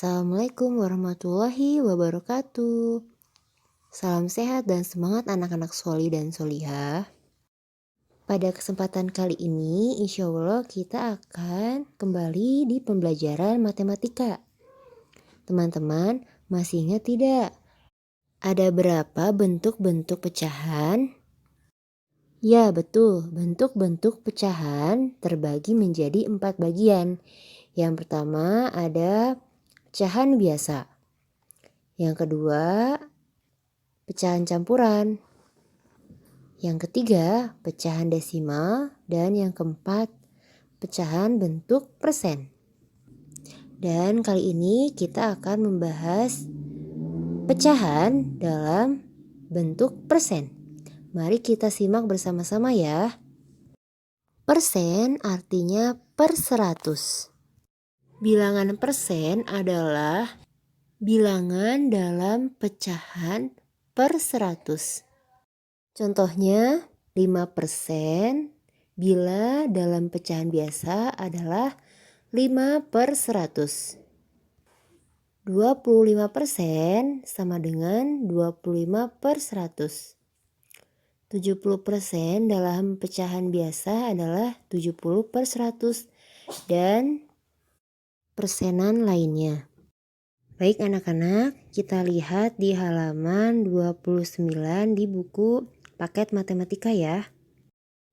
Assalamualaikum warahmatullahi wabarakatuh. Salam sehat dan semangat anak-anak soli dan solihah. Pada kesempatan kali ini, insya Allah kita akan kembali di pembelajaran matematika. Teman-teman, masih ingat tidak? Ada berapa bentuk-bentuk pecahan? Ya, betul. Bentuk-bentuk pecahan terbagi menjadi 4 bagian. Yang pertama ada pecahan biasa. Yang kedua, pecahan campuran. Yang ketiga, pecahan desimal. Dan yang keempat, pecahan bentuk persen. Dan kali ini kita akan membahas pecahan dalam bentuk persen. Mari kita simak bersama-sama ya. Persen artinya per 100. Bilangan persen adalah bilangan dalam pecahan per 100. Contohnya 5% bila dalam pecahan biasa adalah 5/100. 25% sama dengan 25/100. 70% dalam pecahan biasa adalah 70/100 dan persenan lainnya. Baik anak-anak, kita lihat di halaman 29 di buku paket matematika ya.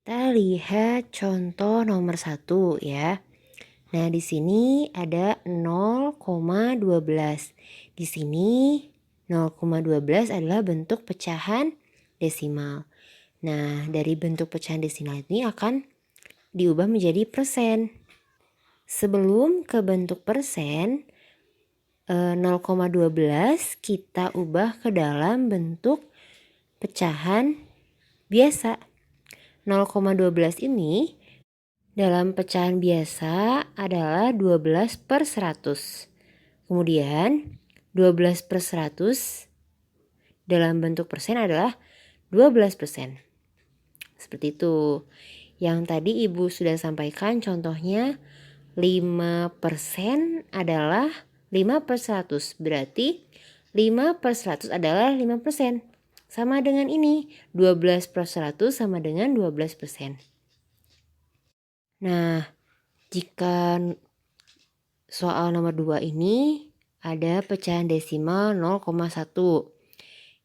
Kita lihat contoh nomor 1 ya. Nah, di sini ada 0,12. Di sini 0,12 adalah bentuk pecahan desimal. Nah, dari bentuk pecahan desimal ini akan diubah menjadi persen. Sebelum ke bentuk persen, 0,12 kita ubah ke dalam bentuk pecahan biasa. 0,12 ini dalam pecahan biasa adalah 12/100. Kemudian 12/100 dalam bentuk persen adalah 12%. Seperti itu. Yang tadi Ibu sudah sampaikan contohnya 5% adalah 5/100. Berarti 5/100 adalah 5%. Sama dengan ini, 12/100 sama dengan 12%. Nah, jika soal nomor 2 ini ada pecahan desimal 0,1.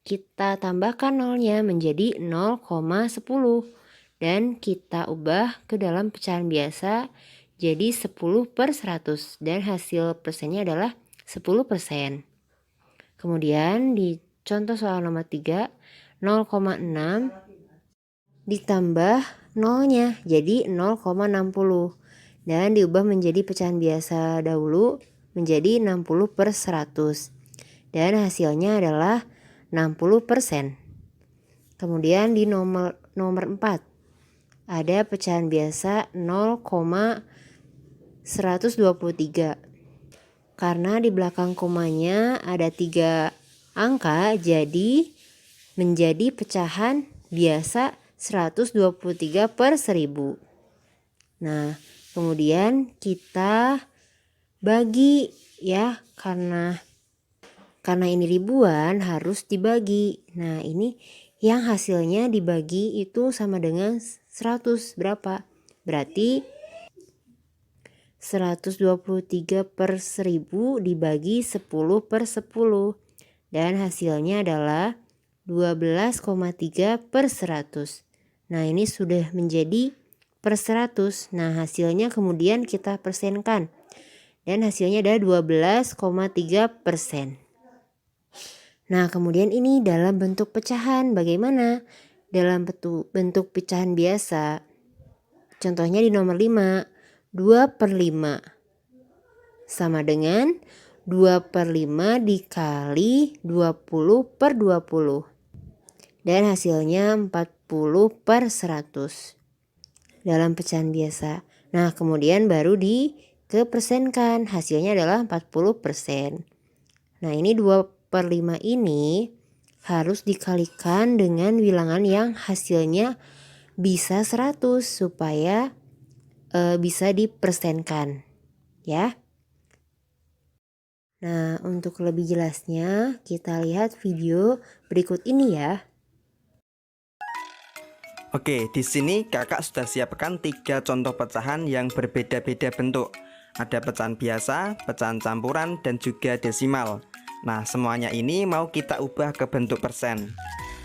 Kita tambahkan nolnya menjadi 0,10. Dan kita ubah ke dalam pecahan biasa jadi 10/100. Dan hasil persennya adalah 10%. Kemudian di contoh soal nomor 3, 0,6 ditambah nolnya jadi 0,60 dan diubah menjadi pecahan biasa dahulu menjadi 60/100 dan hasilnya adalah 60%. Kemudian di nomor 4 ada pecahan biasa 0,123. Karena di belakang komanya ada 3 angka, jadi menjadi pecahan biasa 123/1000. Nah, kemudian kita bagi ya, karena ini ribuan harus dibagi. Nah, ini yang hasilnya dibagi itu sama dengan 100 berapa? Berarti 123/1000 dibagi 10/10 dan hasilnya adalah 12,3/100. Nah, ini sudah menjadi per 100. Nah, hasilnya kemudian kita persenkan dan hasilnya adalah 12,3%. Nah, kemudian ini dalam bentuk pecahan bagaimana? Dalam bentuk pecahan biasa. Contohnya di nomor 5. 2/5 sama dengan 2/5 dikali 20/20 dan hasilnya 40/100 dalam pecahan biasa. Nah, kemudian baru dikepersenkan, hasilnya adalah 40%. Nah, ini 2/5 ini harus dikalikan dengan bilangan yang hasilnya bisa 100 supaya bisa dipersenkan ya. Nah, untuk lebih jelasnya, kita lihat video berikut ini ya. Oke, di sini kakak sudah siapkan 3 contoh pecahan yang berbeda-beda bentuk. Ada pecahan biasa, pecahan campuran, dan juga desimal. Nah, semuanya ini mau kita ubah ke bentuk persen.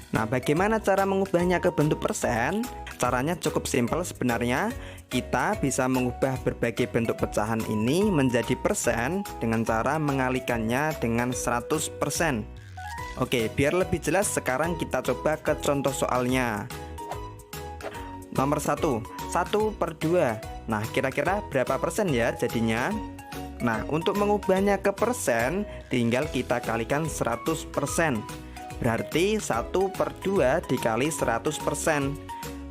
Nah, bagaimana cara mengubahnya ke bentuk persen? Caranya cukup simpel sebenarnya. Kita bisa mengubah berbagai bentuk pecahan ini menjadi persen dengan cara mengalihkannya dengan 100%. Oke, biar lebih jelas sekarang kita coba ke contoh soalnya. Nomor 1, 1/2. Nah, kira-kira berapa persen ya jadinya? Nah, untuk mengubahnya ke persen, tinggal kita kalikan 100%. Berarti 1/2 dikali 100%.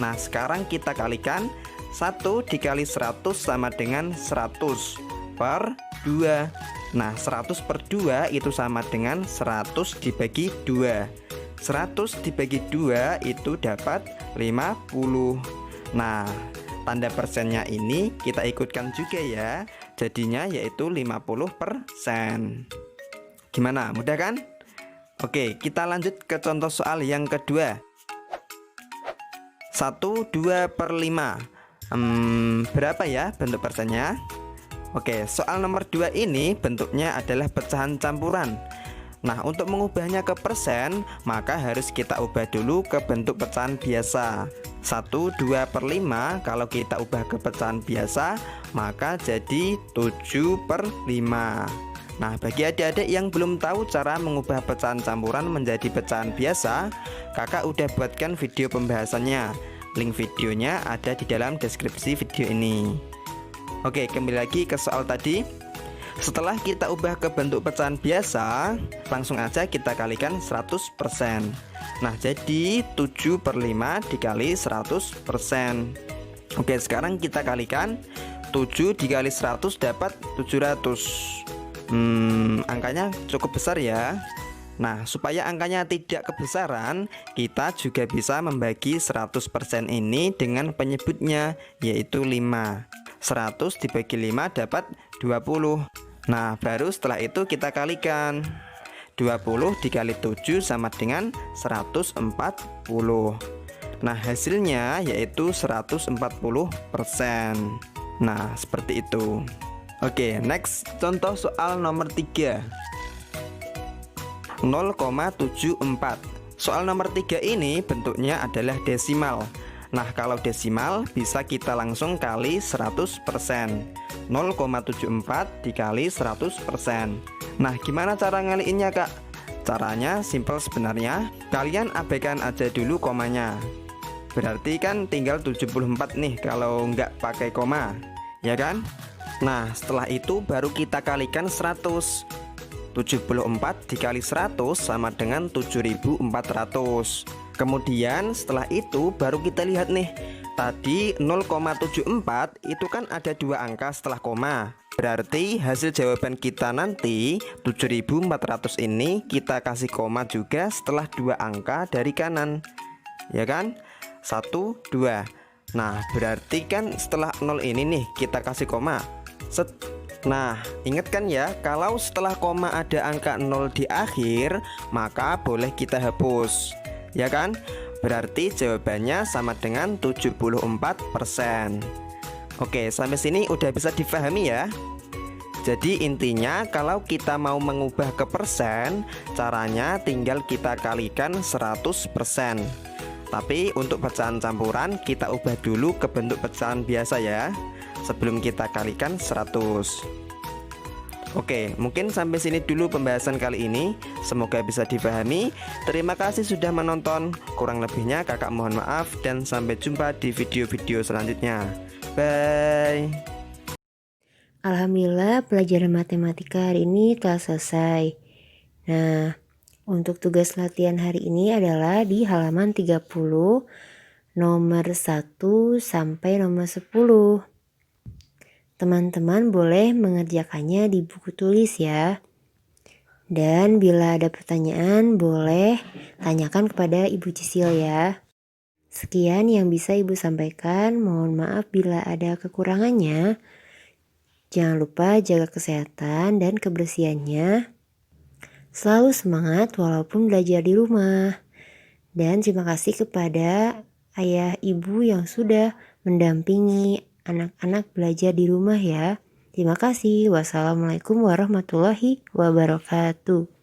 Nah, sekarang kita kalikan 1 dikali 100 sama dengan 100 per 2. Nah, 100 per 2 itu sama dengan 100 dibagi 2. 100 dibagi 2 itu dapat 50. Nah, tanda persennya ini kita ikutkan juga ya. Jadinya yaitu 50%. Gimana? Mudah kan? Oke, kita lanjut ke contoh soal yang kedua. 1/2/5. Berapa ya bentuk persennya? Oke, soal nomor 2 ini bentuknya adalah pecahan campuran. Nah, untuk mengubahnya ke persen, maka harus kita ubah dulu ke bentuk pecahan biasa. 1/2/5 kalau kita ubah ke pecahan biasa, maka jadi 7/5. Nah, bagi adik-adik yang belum tahu cara mengubah pecahan campuran menjadi pecahan biasa, kakak udah buatkan video pembahasannya. Link videonya ada di dalam deskripsi video ini. Oke, kembali lagi ke soal tadi. Setelah kita ubah ke bentuk pecahan biasa, langsung aja kita kalikan 100%. Nah, jadi 7/5 dikali 100%. Oke, sekarang kita kalikan 7 dikali 100 dapat 700. Angkanya cukup besar ya. Nah, supaya angkanya tidak kebesaran, kita juga bisa membagi 100% ini dengan penyebutnya, yaitu 5. 100 dibagi 5 dapat 20. Nah, baru setelah itu kita kalikan. 20 dikali 7 sama dengan 140. Nah, hasilnya yaitu 140%. Nah, seperti itu. Oke, next contoh soal nomor 3. 0,74. Soal nomor 3 ini bentuknya adalah desimal. Nah, kalau desimal bisa kita langsung kali 100%. 0,74 dikali 100%. Nah, gimana cara ngaliinnya, Kak? Caranya simpel sebenarnya. Kalian abaikan aja dulu komanya. Berarti kan tinggal 74 nih kalau nggak pakai koma, ya kan? Nah, setelah itu baru kita kalikan 100. 74 dikali 100 sama dengan 7.400. Kemudian setelah itu baru kita lihat nih, tadi 0,74 itu kan ada 2 angka setelah koma. Berarti hasil jawaban kita nanti 7.400 ini kita kasih koma juga setelah 2 angka dari kanan, ya kan? 1, 2. Nah, berarti kan setelah 0 ini nih kita kasih koma. Nah, ingat kan ya, kalau setelah koma ada angka 0 di akhir, maka boleh kita hapus, ya kan? Berarti jawabannya sama dengan 74%. Oke, sampai sini udah bisa difahami ya. Jadi intinya kalau kita mau mengubah ke persen, caranya tinggal kita kalikan 100%. Tapi untuk pecahan campuran kita ubah dulu ke bentuk pecahan biasa ya, sebelum kita kalikan 100. Oke, mungkin sampai sini dulu pembahasan kali ini. Semoga bisa dipahami. Terima kasih sudah menonton. Kurang lebihnya kakak mohon maaf, dan sampai jumpa di video-video selanjutnya. Bye. Alhamdulillah pelajaran matematika hari ini telah selesai. Nah, untuk tugas latihan hari ini adalah di halaman 30, nomor 1 sampai nomor 10. Teman-teman boleh mengerjakannya di buku tulis ya. Dan bila ada pertanyaan, boleh tanyakan kepada Ibu Cisil ya. Sekian yang bisa Ibu sampaikan. Mohon maaf bila ada kekurangannya. Jangan lupa jaga kesehatan dan kebersihannya. Selalu semangat walaupun belajar di rumah. Dan terima kasih kepada ayah ibu yang sudah mendampingi anak-anak belajar di rumah ya. Terima kasih. Wassalamualaikum warahmatullahi wabarakatuh.